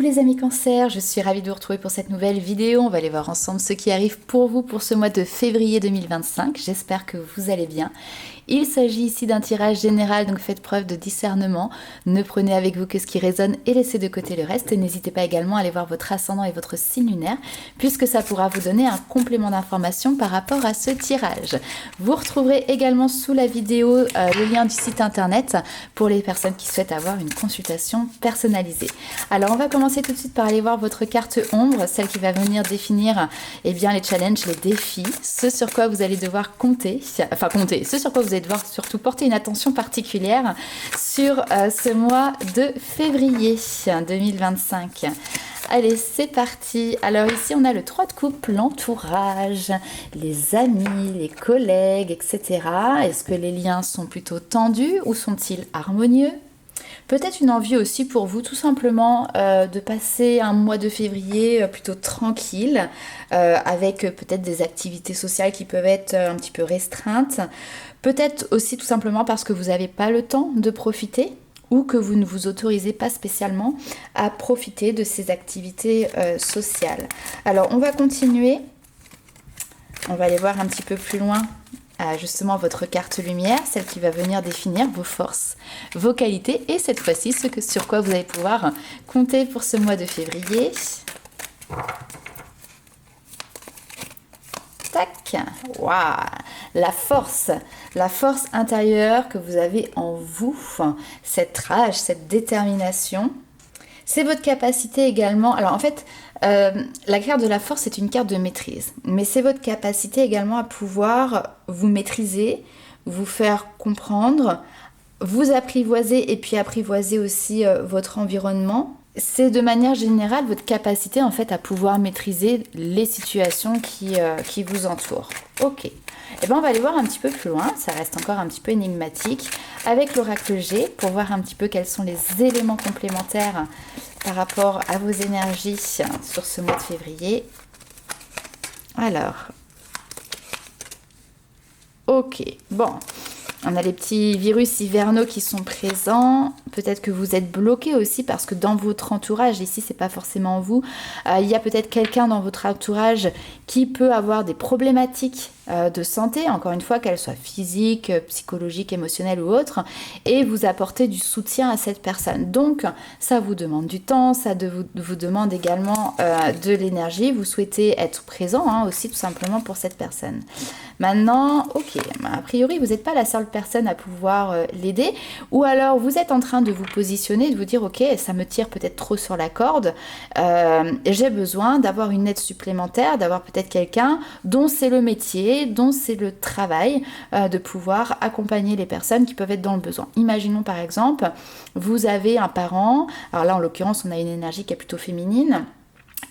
Coucou les amis Cancer, je suis ravie de vous retrouver pour cette nouvelle vidéo. On va aller voir ensemble ce qui arrive pour vous pour ce mois de février 2025. J'espère que vous allez bien. Il s'agit ici d'un tirage général, donc faites preuve de discernement. Ne prenez avec vous que ce qui résonne et laissez de côté le reste. Et n'hésitez pas également à aller voir votre ascendant et votre signe lunaire, puisque ça pourra vous donner un complément d'information par rapport à ce tirage. Vous retrouverez également sous la vidéo le lien du site internet pour les personnes qui souhaitent avoir une consultation personnalisée. Alors on va commencer tout de suite par aller voir votre carte ombre, celle qui va venir définir les challenges, les défis, ce sur quoi vous allez devoir ce sur quoi vous allez devoir surtout porter une attention particulière sur ce mois de février 2025. Allez, c'est parti. Alors ici, on a le 3 de coupe, l'entourage, les amis, les collègues, etc. Est-ce que les liens sont plutôt tendus ou sont-ils harmonieux ? Peut-être une envie aussi pour vous tout simplement de passer un mois de février plutôt tranquille, avec peut-être des activités sociales qui peuvent être un petit peu restreintes. Peut-être aussi tout simplement parce que vous n'avez pas le temps de profiter ou que vous ne vous autorisez pas spécialement à profiter de ces activités sociales. Alors on va continuer, on va aller voir un petit peu plus loin justement votre carte lumière, celle qui va venir définir vos forces, vos qualités et cette fois-ci sur quoi vous allez pouvoir compter pour ce mois de février. Tac, waouh, la force intérieure que vous avez en vous, cette rage, cette détermination. C'est votre capacité également. Alors en fait, la carte de la force est une carte de maîtrise, mais c'est votre capacité également à pouvoir vous maîtriser, vous faire comprendre, vous apprivoiser et puis apprivoiser aussi votre environnement. C'est de manière générale votre capacité en fait à pouvoir maîtriser les situations qui vous entourent. Ok. Et bien on va aller voir un petit peu plus loin, ça reste encore un petit peu énigmatique, avec l'oracle G pour voir un petit peu quels sont les éléments complémentaires par rapport à vos énergies sur ce mois de février. Alors, ok, bon, on a les petits virus hivernaux qui sont présents. Peut-être que vous êtes bloqué aussi parce que dans votre entourage, ici c'est pas forcément vous, il y a peut-être quelqu'un dans votre entourage qui peut avoir des problématiques de santé, encore une fois, qu'elles soient physiques, psychologiques, émotionnelles ou autres, et vous apportez du soutien à cette personne. Donc, ça vous demande du temps, ça vous demande également de l'énergie. Vous souhaitez être présent aussi tout simplement pour cette personne. Maintenant, ok, a priori, vous n'êtes pas la seule personne à pouvoir l'aider, ou alors vous êtes en train de vous positionner, de vous dire, ok, ça me tire peut-être trop sur la corde, j'ai besoin d'avoir une aide supplémentaire, d'avoir peut-être quelqu'un dont c'est le métier, dont c'est le travail de pouvoir accompagner les personnes qui peuvent être dans le besoin. Imaginons par exemple, vous avez un parent, alors là en l'occurrence on a une énergie qui est plutôt féminine,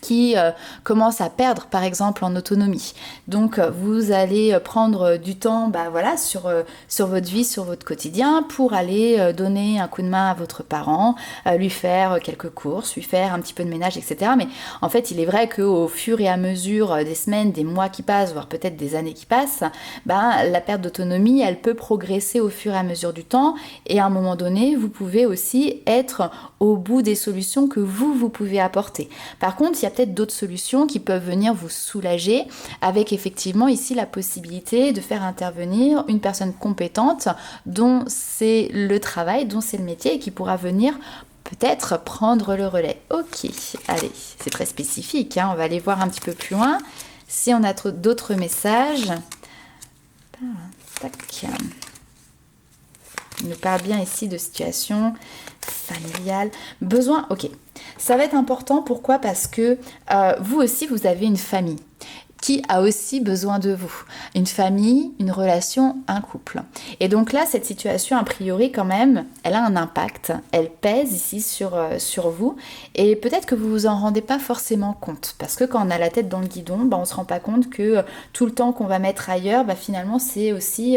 qui commence à perdre par exemple en autonomie. Donc vous allez prendre du temps sur votre vie, sur votre quotidien pour aller donner un coup de main à votre parent, lui faire quelques courses, lui faire un petit peu de ménage, etc. Mais en fait il est vrai qu'au fur et à mesure des semaines, des mois qui passent, voire peut-être des années qui passent, la perte d'autonomie elle peut progresser au fur et à mesure du temps et à un moment donné vous pouvez aussi être au bout des solutions que vous pouvez apporter. Par contre il y a peut-être d'autres solutions qui peuvent venir vous soulager avec effectivement ici la possibilité de faire intervenir une personne compétente dont c'est le travail, dont c'est le métier et qui pourra venir peut-être prendre le relais. Ok, allez, c'est très spécifique, on va aller voir un petit peu plus loin si on a d'autres messages. Tac. Il nous parle bien ici de situation familiale. Besoin, ok. Ça va être important, pourquoi ? Parce que vous aussi, vous avez une famille qui a aussi besoin de vous. Une famille, une relation, un couple. Et donc là, cette situation, a priori, quand même, elle a un impact. Elle pèse ici sur vous. Et peut-être que vous vous en rendez pas forcément compte. Parce que quand on a la tête dans le guidon, on se rend pas compte que tout le temps qu'on va mettre ailleurs, finalement, c'est aussi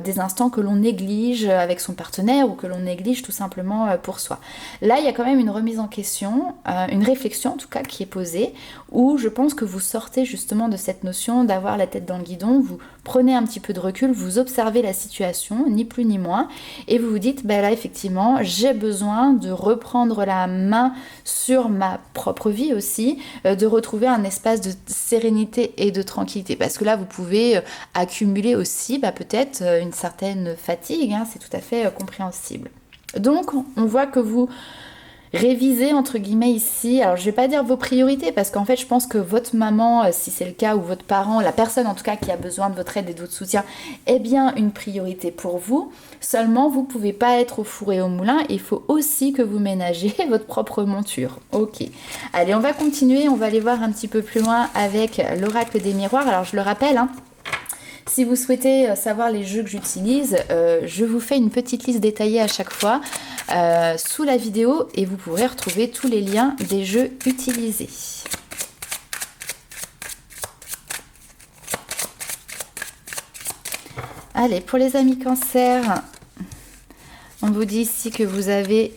des instants que l'on néglige avec son partenaire ou que l'on néglige tout simplement pour soi. Là, il y a quand même une remise en question, une réflexion en tout cas qui est posée, où je pense que vous sortez justement de de cette notion d'avoir la tête dans le guidon, vous prenez un petit peu de recul, vous observez la situation, ni plus ni moins, et vous vous dites, ben là effectivement, j'ai besoin de reprendre la main sur ma propre vie aussi, de retrouver un espace de sérénité et de tranquillité, parce que là vous pouvez accumuler aussi peut-être une certaine fatigue, hein, c'est tout à fait compréhensible. Donc on voit que vous réviser entre guillemets ici, alors je vais pas dire vos priorités parce qu'en fait je pense que votre maman, si c'est le cas, ou votre parent, la personne en tout cas qui a besoin de votre aide et de votre soutien, est bien une priorité pour vous. Seulement vous pouvez pas être au four et au moulin, il faut aussi que vous ménagez votre propre monture. Ok, allez on va continuer, on va aller voir un petit peu plus loin avec l'oracle des miroirs. Alors je le rappelle, hein, si vous souhaitez savoir les jeux que j'utilise, je vous fais une petite liste détaillée à chaque fois sous la vidéo et vous pourrez retrouver tous les liens des jeux utilisés. Allez, pour les amis cancer, on vous dit ici que vous avez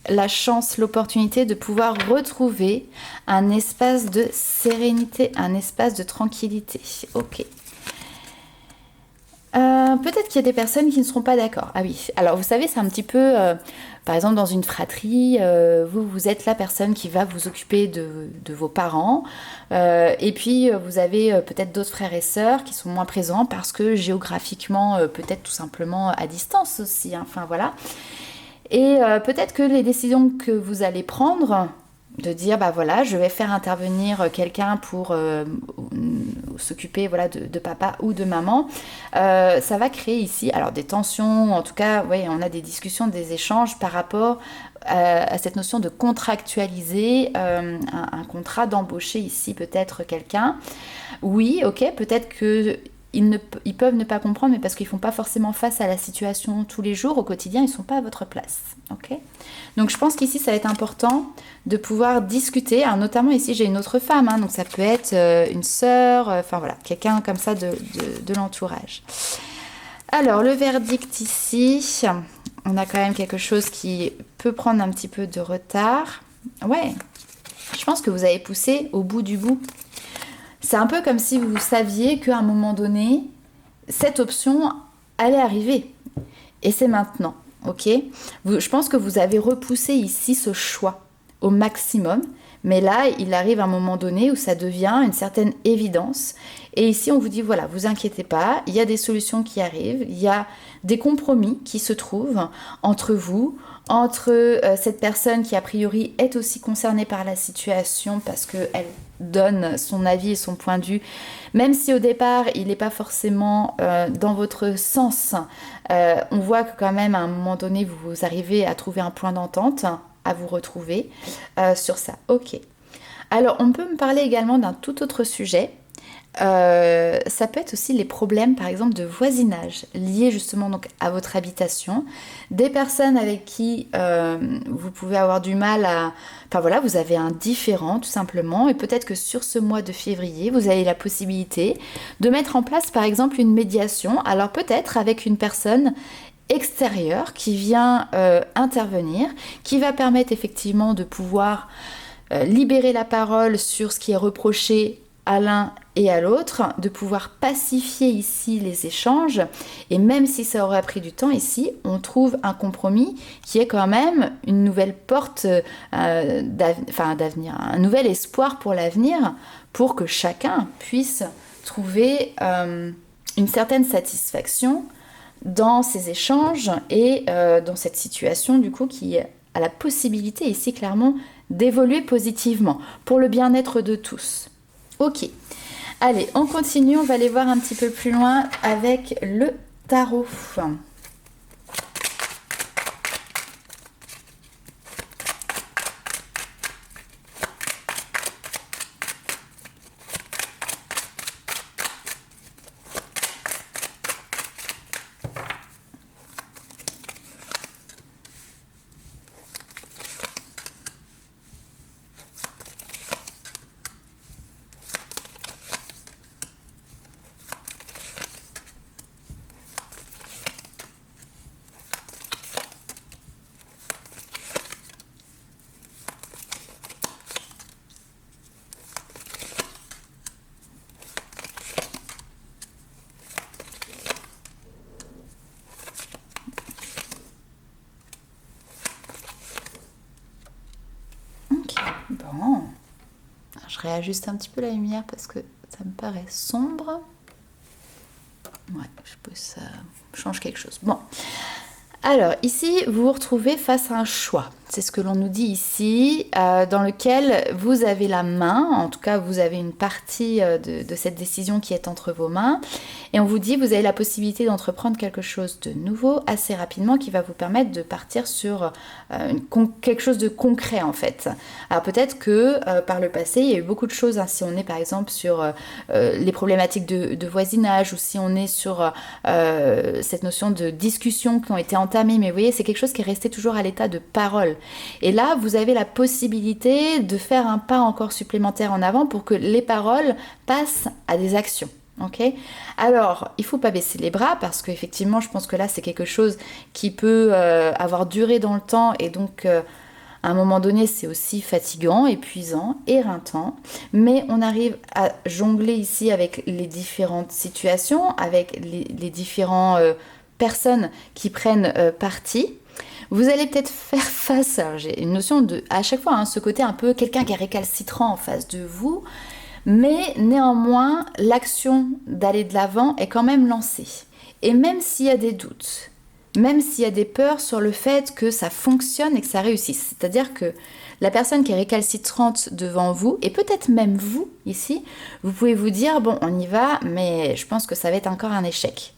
la chance, l'opportunité de pouvoir retrouver un espace de sérénité, un espace de tranquillité. Ok. Peut-être qu'il y a des personnes qui ne seront pas d'accord. Ah oui, alors vous savez, c'est un petit peu, par exemple dans une fratrie, vous êtes la personne qui va vous occuper de vos parents, et puis vous avez peut-être d'autres frères et sœurs qui sont moins présents parce que géographiquement, peut-être tout simplement à distance aussi, hein, enfin voilà. Et peut-être que les décisions que vous allez prendre, de dire bah voilà je vais faire intervenir quelqu'un pour s'occuper voilà de papa ou de maman, ça va créer ici alors des tensions, en tout cas ouais, on a des discussions, des échanges par rapport à cette notion de contractualiser un contrat, d'embaucher ici peut-être quelqu'un. Oui, ok, peut-être que ils peuvent ne pas comprendre, mais parce qu'ils ne font pas forcément face à la situation tous les jours, au quotidien, ils ne sont pas à votre place. Okay, donc je pense qu'ici, ça va être important de pouvoir discuter. Alors, notamment ici, j'ai une autre femme, hein, donc ça peut être une sœur, enfin voilà, quelqu'un comme ça de l'entourage. Alors, le verdict ici, on a quand même quelque chose qui peut prendre un petit peu de retard. Ouais, je pense que vous avez poussé au bout du bout. C'est un peu comme si vous saviez qu'à un moment donné, cette option allait arriver. Et c'est maintenant, ok ? Je pense que vous avez repoussé ici ce choix au maximum. Mais là, il arrive un moment donné où ça devient une certaine évidence. Et ici, on vous dit, voilà, vous inquiétez pas, il y a des solutions qui arrivent, il y a des compromis qui se trouvent entre vous, entre cette personne qui, a priori, est aussi concernée par la situation parce qu'elle donne son avis et son point de vue, même si au départ, il n'est pas forcément dans votre sens. On voit que quand même, à un moment donné, vous arrivez à trouver un point d'entente, à vous retrouver sur ça. Ok. Alors, on peut me parler également d'un tout autre sujet. Ça peut être aussi les problèmes, par exemple, de voisinage, liés justement donc à votre habitation. Des personnes avec qui vous pouvez avoir du mal à... Enfin voilà, vous avez un différend tout simplement. Et peut-être que sur ce mois de février, vous avez la possibilité de mettre en place, par exemple, une médiation. Alors peut-être avec une personne extérieur qui vient intervenir, qui va permettre effectivement de pouvoir libérer la parole sur ce qui est reproché à l'un et à l'autre, de pouvoir pacifier ici les échanges, et même si ça aurait pris du temps, ici on trouve un compromis qui est quand même une nouvelle porte d'avenir, un nouvel espoir pour l'avenir, pour que chacun puisse trouver une certaine satisfaction dans ces échanges et dans cette situation du coup qui a la possibilité ici clairement d'évoluer positivement pour le bien-être de tous. Ok, allez, on continue, on va aller voir un petit peu plus loin avec le tarot. Bon, je réajuste un petit peu la lumière parce que ça me paraît sombre. Ouais, je peux ça change quelque chose. Bon, alors ici, vous vous retrouvez face à un choix. C'est ce que l'on nous dit ici, dans lequel vous avez la main, en tout cas vous avez une partie de cette décision qui est entre vos mains, et on vous dit vous avez la possibilité d'entreprendre quelque chose de nouveau assez rapidement qui va vous permettre de partir sur quelque chose de concret en fait. Alors peut-être que par le passé il y a eu beaucoup de choses, hein, si on est par exemple sur les problématiques de voisinage ou si on est sur cette notion de discussion qui ont été entamées, mais vous voyez c'est quelque chose qui est resté toujours à l'état de parole. Et là, vous avez la possibilité de faire un pas encore supplémentaire en avant pour que les paroles passent à des actions. Okay. Alors, il ne faut pas baisser les bras parce qu'effectivement, je pense que là, c'est quelque chose qui peut avoir duré dans le temps et donc à un moment donné, c'est aussi fatigant, épuisant, éreintant. Mais on arrive à jongler ici avec les différentes situations, avec les différentes personnes qui prennent parti. Vous allez peut-être faire face, alors j'ai une notion de, à chaque fois, hein, ce côté un peu quelqu'un qui est récalcitrant en face de vous, mais néanmoins, l'action d'aller de l'avant est quand même lancée. Et même s'il y a des doutes, même s'il y a des peurs sur le fait que ça fonctionne et que ça réussisse, c'est-à-dire que la personne qui est récalcitrante devant vous, et peut-être même vous, ici, vous pouvez vous dire, bon, on y va, mais je pense que ça va être encore un échec.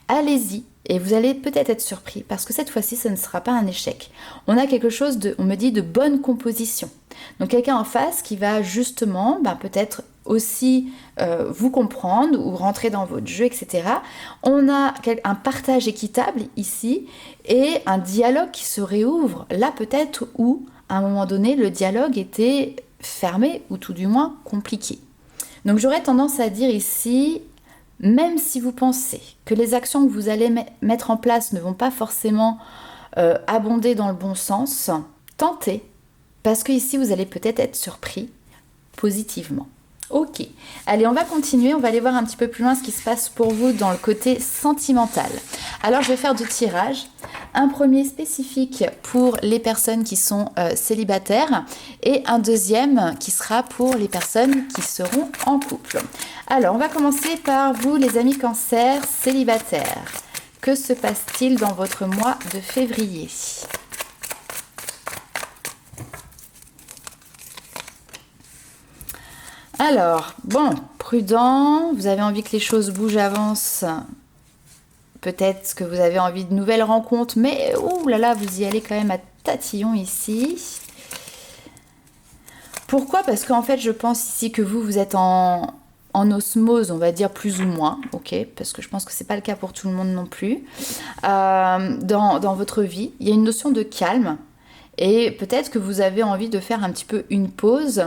Allez-y. Et vous allez peut-être être surpris parce que cette fois-ci, ce ne sera pas un échec. On a quelque chose on me dit, de bonne composition. Donc quelqu'un en face qui va justement, peut-être aussi vous comprendre ou rentrer dans votre jeu, etc. On a un partage équitable ici et un dialogue qui se réouvre. Là peut-être où, à un moment donné, le dialogue était fermé ou tout du moins compliqué. Donc j'aurais tendance à dire ici... Même si vous pensez que les actions que vous allez mettre en place ne vont pas forcément abonder dans le bon sens, tentez, parce que ici vous allez peut-être être surpris positivement. Ok, allez, on va continuer, on va aller voir un petit peu plus loin ce qui se passe pour vous dans le côté sentimental. Alors je vais faire 2 tirages, un premier spécifique pour les personnes qui sont célibataires et un deuxième qui sera pour les personnes qui seront en couple. Alors on va commencer par vous les amis Cancer célibataires. Que se passe-t-il dans votre mois de février ? Alors, bon, prudent, vous avez envie que les choses bougent, avancent. Peut-être que vous avez envie de nouvelles rencontres, mais ouh là là, vous y allez quand même à tatillon ici. Pourquoi ? Parce qu'en fait, je pense ici que vous êtes en osmose, on va dire plus ou moins, ok ? Parce que je pense que c'est pas le cas pour tout le monde non plus. Dans votre vie, il y a une notion de calme et peut-être que vous avez envie de faire un petit peu une pause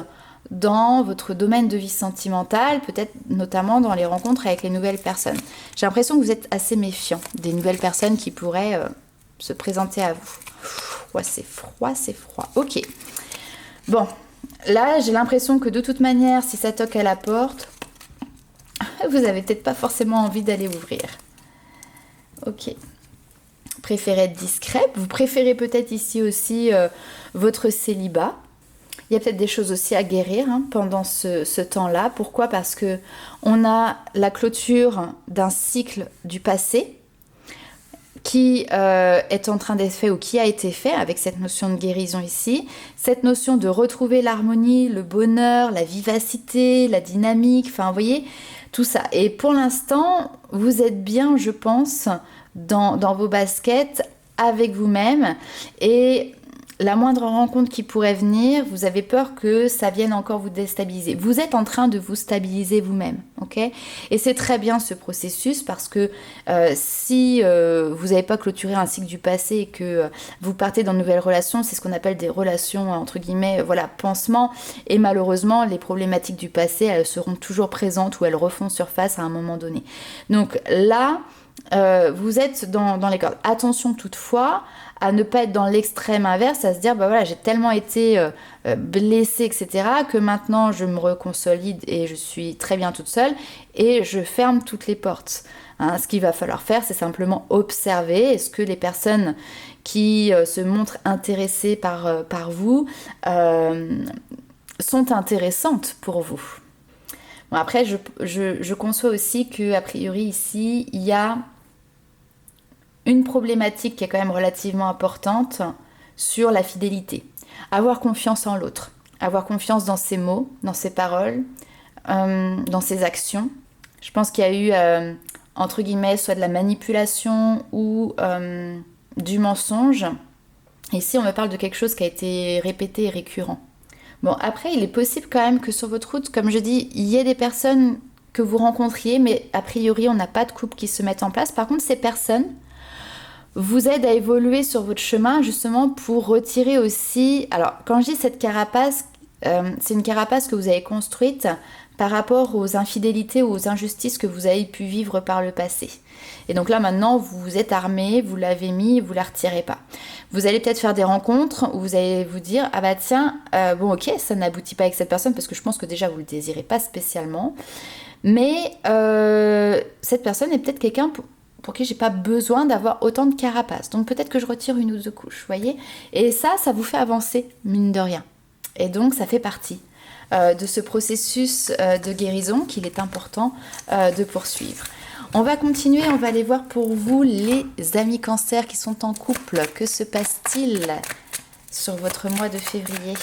dans votre domaine de vie sentimentale, peut-être notamment dans les rencontres avec les nouvelles personnes. J'ai l'impression que vous êtes assez méfiant des nouvelles personnes qui pourraient se présenter à vous. Ouais, c'est froid, c'est froid. Ok. Bon, là, j'ai l'impression que de toute manière, si ça toque à la porte, vous avez peut-être pas forcément envie d'aller ouvrir. Ok. Préférez être discret. Vous préférez peut-être ici aussi votre célibat. Il y a peut-être des choses aussi à guérir pendant ce temps-là. Pourquoi ? Parce que on a la clôture d'un cycle du passé qui est en train d'être fait ou qui a été fait avec cette notion de guérison ici. Cette notion de retrouver l'harmonie, le bonheur, la vivacité, la dynamique, enfin vous voyez, tout ça. Et pour l'instant, vous êtes bien, je pense, dans vos baskets avec vous-même et... La moindre rencontre qui pourrait venir, vous avez peur que ça vienne encore vous déstabiliser. Vous êtes en train de vous stabiliser vous-même, ok ? Et c'est très bien ce processus parce que si vous n'avez pas clôturé un cycle du passé et que vous partez dans de nouvelles relations, c'est ce qu'on appelle des relations entre guillemets, pansement. Et malheureusement, les problématiques du passé, elles seront toujours présentes ou elles refont surface à un moment donné. Donc là, vous êtes dans les cordes. Attention toutefois à ne pas être dans l'extrême inverse, à se dire j'ai tellement été blessée, etc., que maintenant je me reconsolide et je suis très bien toute seule et je ferme toutes les portes. Ce qu'il va falloir faire, c'est simplement observer. Est-ce que les personnes qui se montrent intéressées par vous sont intéressantes pour vous. Bon, après, je conçois aussi que a priori ici, il y a une problématique qui est quand même relativement importante sur la fidélité. Avoir confiance en l'autre, avoir confiance dans ses mots, dans ses paroles, dans ses actions. Je pense qu'il y a eu, entre guillemets, soit de la manipulation ou du mensonge. Ici, on me parle de quelque chose qui a été répété et récurrent. Bon, après, il est possible quand même que sur votre route, comme je dis, il y ait des personnes que vous rencontriez, mais a priori, on n'a pas de couple qui se mette en place. Par contre, ces personnes vous aident à évoluer sur votre chemin, justement, pour retirer aussi... Alors, quand je dis cette carapace, c'est une carapace que vous avez construite par rapport aux infidélités ou aux injustices que vous avez pu vivre par le passé. Et donc là, maintenant, vous êtes armé, vous l'avez mis, vous ne la retirez pas. Vous allez peut-être faire des rencontres où vous allez vous dire, ah bah tiens, bon ok, ça n'aboutit pas avec cette personne parce que je pense que déjà vous ne le désirez pas spécialement. Mais cette personne est peut-être quelqu'un pour qui j'ai pas besoin d'avoir autant de carapace. Donc peut-être que je retire une ou deux couches, vous voyez. Et ça vous fait avancer, mine de rien. Et donc ça fait partie de ce processus de guérison qu'il est important de poursuivre. On va continuer, on va aller voir pour vous les amis cancers qui sont en couple. Que se passe-t-il sur votre mois de février ?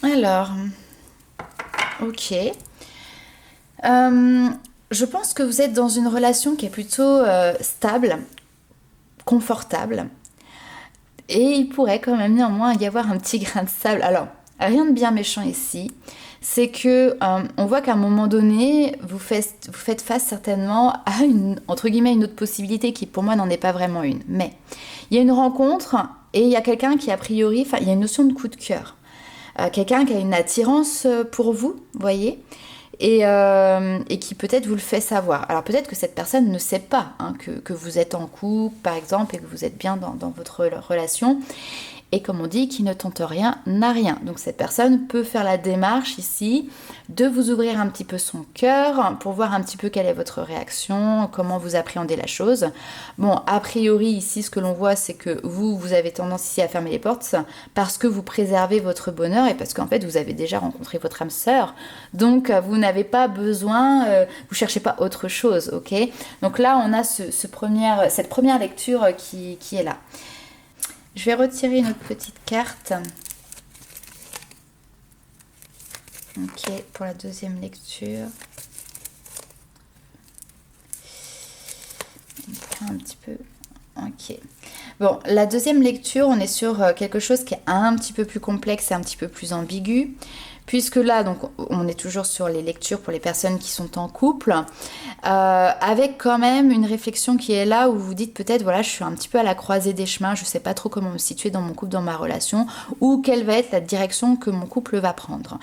Alors, ok. Je pense que vous êtes dans une relation qui est plutôt stable, confortable. Et il pourrait quand même néanmoins y avoir un petit grain de sable. Alors, rien de bien méchant ici. C'est que on voit qu'à un moment donné, vous faites face certainement à entre guillemets, une autre possibilité qui pour moi n'en est pas vraiment une. Mais il y a une rencontre et il y a quelqu'un qui a priori, il y a une notion de coup de cœur. Quelqu'un qui a une attirance pour vous, voyez, et qui peut-être vous le fait savoir. Alors peut-être que cette personne ne sait pas que vous êtes en couple, par exemple, et que vous êtes bien dans votre relation. Et comme on dit, qui ne tente rien n'a rien. Donc cette personne peut faire la démarche ici de vous ouvrir un petit peu son cœur pour voir un petit peu quelle est votre réaction, comment vous appréhendez la chose. Bon, a priori ici, ce que l'on voit, c'est que vous avez tendance ici à fermer les portes parce que vous préservez votre bonheur et parce qu'en fait, vous avez déjà rencontré votre âme sœur. Donc vous n'avez pas besoin, vous cherchez pas autre chose, ok ? Donc là, on a cette première lecture qui est là. Je vais retirer une autre petite carte. Ok, pour la deuxième lecture. Un petit peu. Ok. Bon, la deuxième lecture, on est sur quelque chose qui est un petit peu plus complexe et un petit peu plus ambigu. Puisque là, donc, on est toujours sur les lectures pour les personnes qui sont en couple, avec quand même une réflexion qui est là où vous dites peut-être, voilà, je suis un petit peu à la croisée des chemins, je ne sais pas trop comment me situer dans mon couple, dans ma relation, ou quelle va être la direction que mon couple va prendre.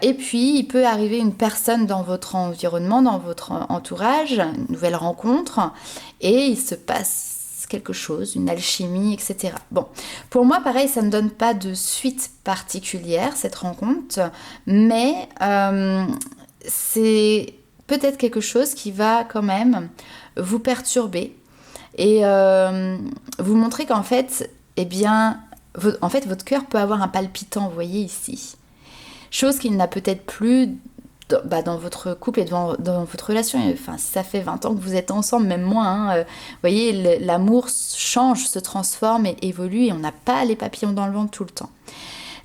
Et puis, il peut arriver une personne dans votre environnement, dans votre entourage, une nouvelle rencontre, et il se passe quelque chose, une alchimie, etc. Bon, pour moi, pareil, ça ne donne pas de suite particulière, cette rencontre, mais c'est peut-être quelque chose qui va quand même vous perturber et vous montrer qu'en fait, eh bien, votre cœur peut avoir un palpitant, vous voyez ici. Chose qu'il n'a peut-être plus dans votre couple et dans votre relation. Enfin, si ça fait 20 ans que vous êtes ensemble, même moins, vous voyez, l'amour change, se transforme et évolue et on n'a pas les papillons dans le ventre tout le temps.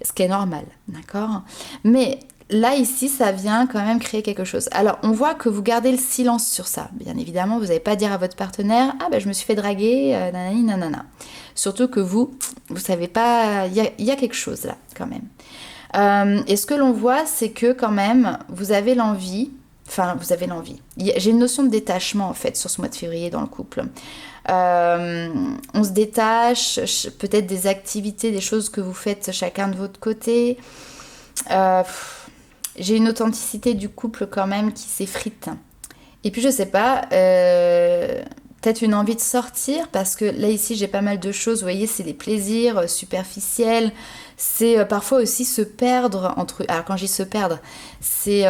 Ce qui est normal, d'accord ? Mais là, ici, ça vient quand même créer quelque chose. Alors, on voit que vous gardez le silence sur ça. Bien évidemment, vous n'allez pas dire à votre partenaire « Ah, ben, je me suis fait draguer, nanani, nanana ». Surtout que vous savez pas, il y a quelque chose là, quand même. Et ce que l'on voit, c'est que quand même, vous avez l'envie Enfin, vous avez l'envie. J'ai une notion de détachement, en fait, sur ce mois de février dans le couple. On se détache, peut-être des activités, des choses que vous faites chacun de votre côté. J'ai une authenticité du couple quand même qui s'effrite. Et puis, je sais pas, peut-être une envie de sortir, parce que là, ici, j'ai pas mal de choses. Vous voyez, c'est des plaisirs superficiels. C'est parfois aussi se perdre entre... Alors, quand je dis se perdre, c'est...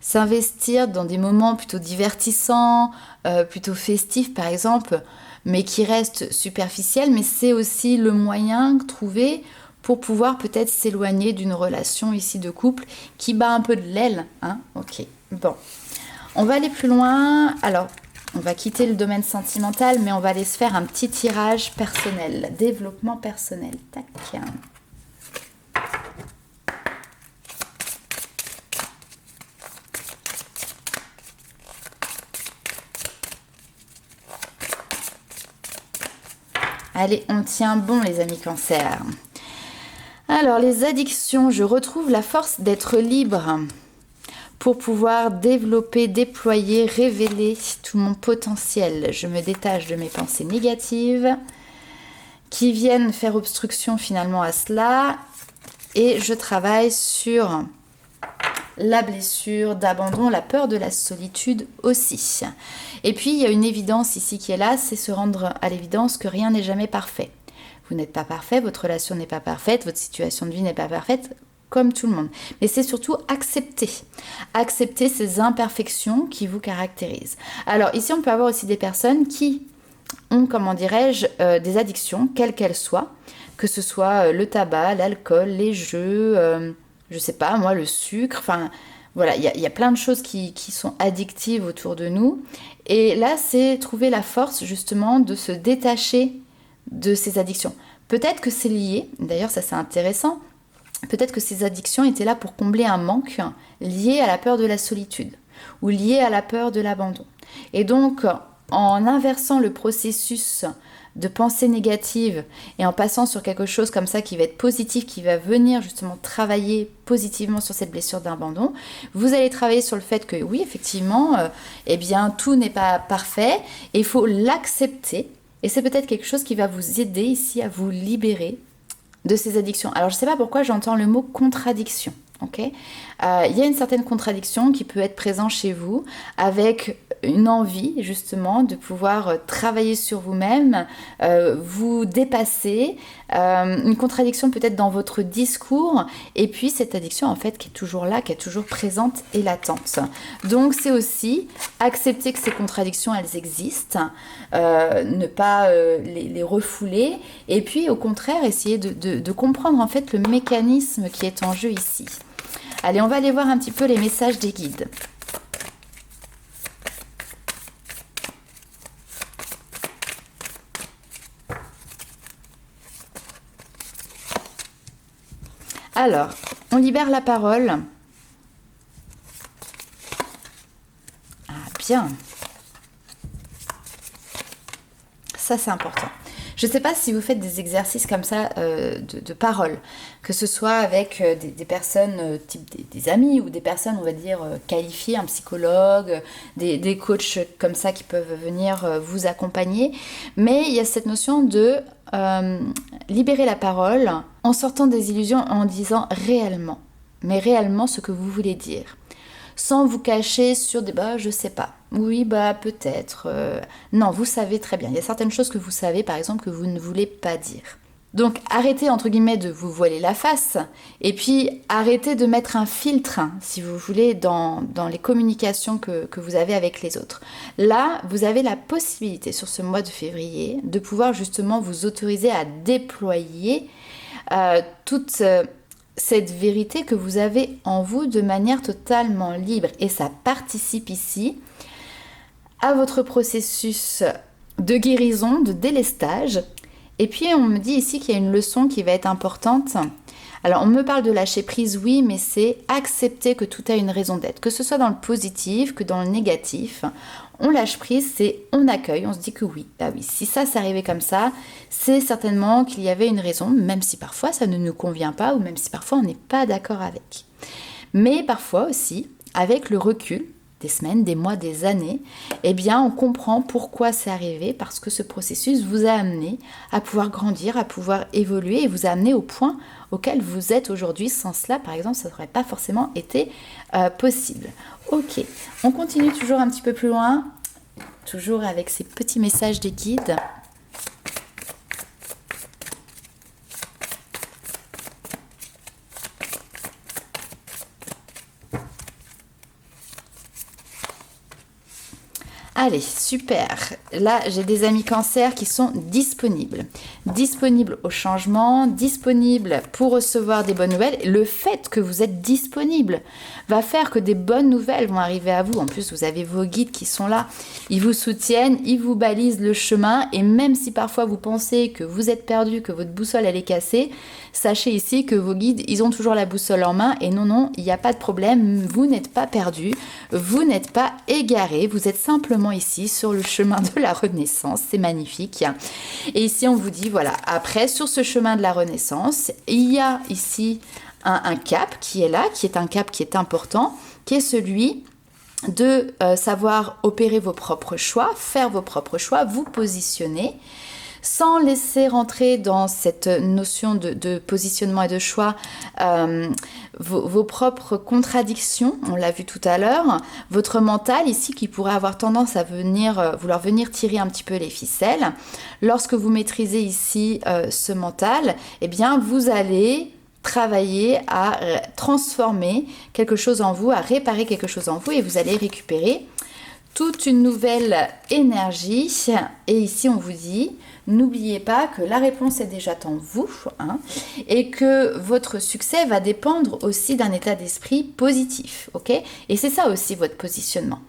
s'investir dans des moments plutôt divertissants, plutôt festifs par exemple, mais qui restent superficiels, mais c'est aussi le moyen trouvé pour pouvoir peut-être s'éloigner d'une relation ici de couple qui bat un peu de l'aile, hein. Ok, bon. On va aller plus loin. Alors, on va quitter le domaine sentimental, mais on va aller se faire un petit tirage personnel, développement personnel. Tac. Allez, on tient bon les amis Cancer. Alors les addictions, je retrouve la force d'être libre pour pouvoir développer, déployer, révéler tout mon potentiel. Je me détache de mes pensées négatives qui viennent faire obstruction finalement à cela et je travaille sur la blessure d'abandon, la peur de la solitude aussi. Et puis, il y a une évidence ici qui est là, c'est se rendre à l'évidence que rien n'est jamais parfait. Vous n'êtes pas parfait, votre relation n'est pas parfaite, votre situation de vie n'est pas parfaite, comme tout le monde. Mais c'est surtout accepter. Accepter ces imperfections qui vous caractérisent. Alors, ici, on peut avoir aussi des personnes qui ont, comment dirais-je, des addictions, quelles qu'elles soient, que ce soit le tabac, l'alcool, les jeux... je sais pas, moi, le sucre, enfin, voilà, il y a plein de choses qui sont addictives autour de nous. Et là, c'est trouver la force, justement, de se détacher de ces addictions. Peut-être que c'est lié, d'ailleurs, ça c'est intéressant, peut-être que ces addictions étaient là pour combler un manque lié à la peur de la solitude ou lié à la peur de l'abandon. Et donc, en inversant le processus de pensée négative et en passant sur quelque chose comme ça qui va être positif, qui va venir justement travailler positivement sur cette blessure d'abandon, vous allez travailler sur le fait que oui, effectivement, eh bien, tout n'est pas parfait et il faut l'accepter. Et c'est peut-être quelque chose qui va vous aider ici à vous libérer de ces addictions. Alors, je ne sais pas pourquoi j'entends le mot contradiction. Okay, il y a une certaine contradiction qui peut être présente chez vous avec une envie justement de pouvoir travailler sur vous-même, vous dépasser, une contradiction peut-être dans votre discours et puis cette addiction en fait qui est toujours là, qui est toujours présente et latente. Donc c'est aussi accepter que ces contradictions elles existent, ne pas les refouler et puis au contraire essayer de comprendre en fait le mécanisme qui est en jeu ici. Allez, on va aller voir un petit peu les messages des guides. Alors, on libère la parole. Ah, bien. Ça, c'est important. Je ne sais pas si vous faites des exercices comme ça de parole, que ce soit avec des personnes type des amis ou des personnes, on va dire, qualifiées, un psychologue, des coachs comme ça qui peuvent venir vous accompagner. Mais il y a cette notion de libérer la parole en sortant des illusions, en disant réellement, mais réellement ce que vous voulez dire. Sans vous cacher sur des « bah je sais pas ». Oui, bah peut-être. Non, vous savez très bien. Il y a certaines choses que vous savez, par exemple, que vous ne voulez pas dire. Donc arrêtez, entre guillemets, de vous voiler la face. Et puis arrêtez de mettre un filtre, hein, si vous voulez, dans les communications que vous avez avec les autres. Là, vous avez la possibilité, sur ce mois de février, de pouvoir justement vous autoriser à déployer toute... cette vérité que vous avez en vous de manière totalement libre. Et ça participe ici à votre processus de guérison, de délestage. Et puis on me dit ici qu'il y a une leçon qui va être importante. Alors on me parle de lâcher prise, oui, mais c'est accepter que tout a une raison d'être. Que ce soit dans le positif, que dans le négatif. On lâche prise, c'est on accueille, on se dit que oui, bah oui, si ça s'est arrivé comme ça, c'est certainement qu'il y avait une raison, même si parfois ça ne nous convient pas ou même si parfois on n'est pas d'accord avec. Mais parfois aussi, avec le recul, des semaines, des mois, des années, eh bien on comprend pourquoi c'est arrivé, parce que ce processus vous a amené à pouvoir grandir, à pouvoir évoluer et vous a amené au point auquel vous êtes aujourd'hui. Sans cela, par exemple, ça n'aurait pas forcément été possible. Ok, on continue toujours un petit peu plus loin, toujours avec ces petits messages des guides. Allez, super. Là, j'ai des amis cancer qui sont disponibles. Disponibles au changement, disponibles pour recevoir des bonnes nouvelles. Le fait que vous êtes disponible va faire que des bonnes nouvelles vont arriver à vous. En plus, vous avez vos guides qui sont là. Ils vous soutiennent, ils vous balisent le chemin. Et même si parfois vous pensez que vous êtes perdu, que votre boussole elle est cassée, sachez ici que vos guides, ils ont toujours la boussole en main. Et non, il n'y a pas de problème. Vous n'êtes pas perdu. Vous n'êtes pas égaré. Vous êtes simplement ici sur le chemin de la renaissance. C'est magnifique. Et ici, on vous dit, voilà, après, sur ce chemin de la renaissance, il y a ici un cap qui est là, qui est un cap qui est important, qui est celui de savoir opérer vos propres choix, faire vos propres choix, vous positionner, sans laisser rentrer dans cette notion de positionnement et de choix vos propres contradictions, on l'a vu tout à l'heure, votre mental ici qui pourrait avoir tendance à vouloir venir tirer un petit peu les ficelles. Lorsque vous maîtrisez ici ce mental, eh bien vous allez travailler à transformer quelque chose en vous, à réparer quelque chose en vous et vous allez récupérer toute une nouvelle énergie. Et ici on vous dit, n'oubliez pas que la réponse est déjà en vous et que votre succès va dépendre aussi d'un état d'esprit positif, ok? Et c'est ça aussi votre positionnement.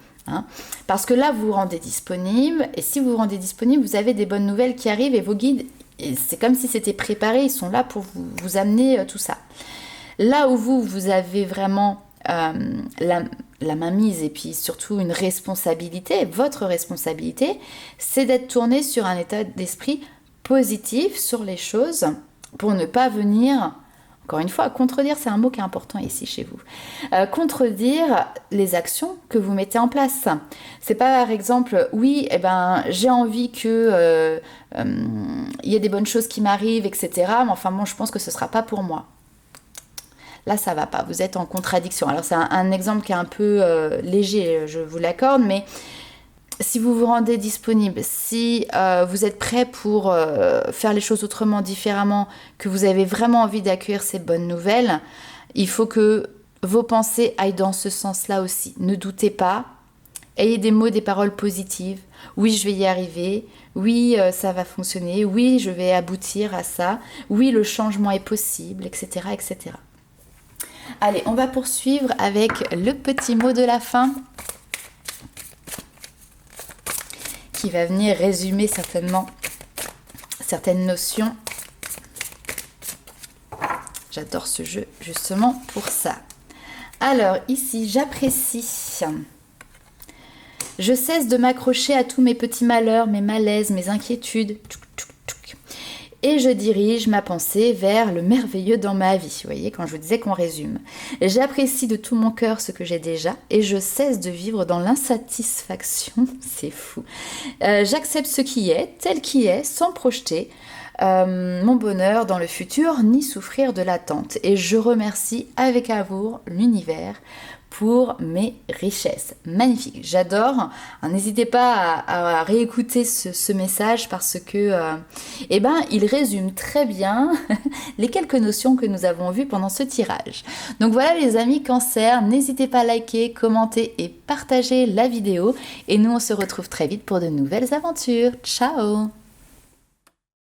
Parce que là vous vous rendez disponible et si vous vous rendez disponible, vous avez des bonnes nouvelles qui arrivent et vos guides, c'est comme si c'était préparé, ils sont là pour vous amener tout ça. Là où vous avez vraiment la mainmise et puis surtout une responsabilité, votre responsabilité, c'est d'être tourné sur un état d'esprit positif sur les choses pour ne pas venir, encore une fois, contredire, c'est un mot qui est important ici chez vous, contredire les actions que vous mettez en place. C'est pas par exemple, oui, j'ai envie que y ait des bonnes choses qui m'arrivent, etc. Mais enfin bon, je pense que ce sera pas pour moi. Là, ça va pas, vous êtes en contradiction. Alors, c'est un exemple qui est un peu léger, je vous l'accorde, mais si vous vous rendez disponible, si vous êtes prêt pour faire les choses autrement, différemment, que vous avez vraiment envie d'accueillir ces bonnes nouvelles, il faut que vos pensées aillent dans ce sens-là aussi. Ne doutez pas, ayez des mots, des paroles positives. Oui, je vais y arriver. Oui, ça va fonctionner. Oui, je vais aboutir à ça. Oui, le changement est possible, etc., etc. Allez, on va poursuivre avec le petit mot de la fin qui va venir résumer certainement certaines notions. J'adore ce jeu justement pour ça. Alors ici, j'apprécie. Je cesse de m'accrocher à tous mes petits malheurs, mes malaises, mes inquiétudes. Et je dirige ma pensée vers le merveilleux dans ma vie. Vous voyez, quand je vous disais qu'on résume. J'apprécie de tout mon cœur ce que j'ai déjà et je cesse de vivre dans l'insatisfaction. C'est fou. J'accepte ce qui est, tel qu'il est, sans projeter mon bonheur dans le futur ni souffrir de l'attente. Et je remercie avec amour l'univers pour mes richesses. Magnifique, j'adore. N'hésitez pas à réécouter ce message parce que il résume très bien les quelques notions que nous avons vues pendant ce tirage. Donc voilà les amis Cancer, n'hésitez pas à liker, commenter et partager la vidéo et nous on se retrouve très vite pour de nouvelles aventures. Ciao!